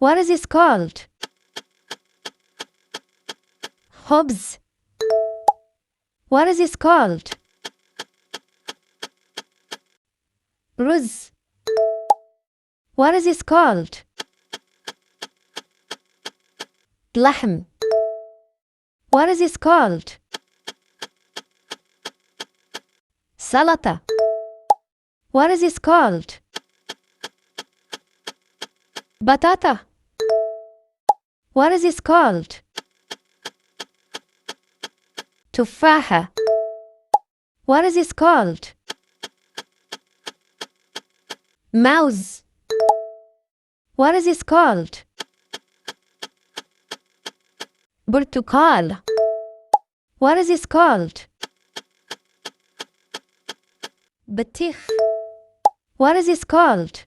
What is this called? خبز. What is this called? رز. What is this called? لحم. What is this called? سلطة. What is this called? بطاطا. What is this called? تفاحة. What is this called? mouse. What is this called? برتقال. What is this called? بطيخ. What is this called?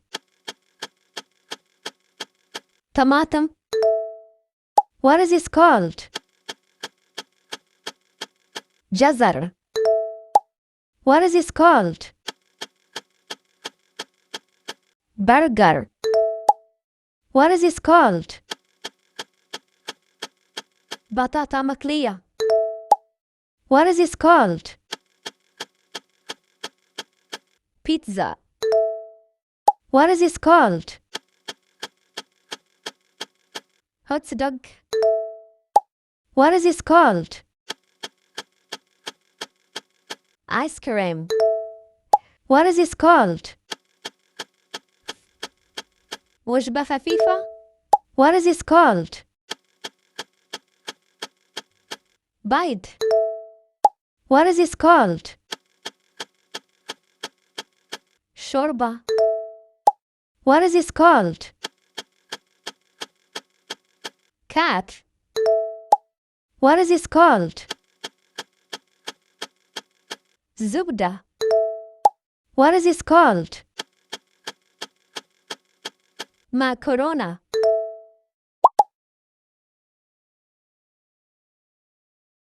طماطم. What is this called? جزر. What is this called? burger. What is this called? بطاطا مقلية. What is this called? pizza. What is this called? hot dog. What is this called? ice cream. What is this called? وجبة خفيفة. What is this called? بيض. What is this called? شوربة. What is this called? cat. What is this called? زبدة. What is this called? macarona.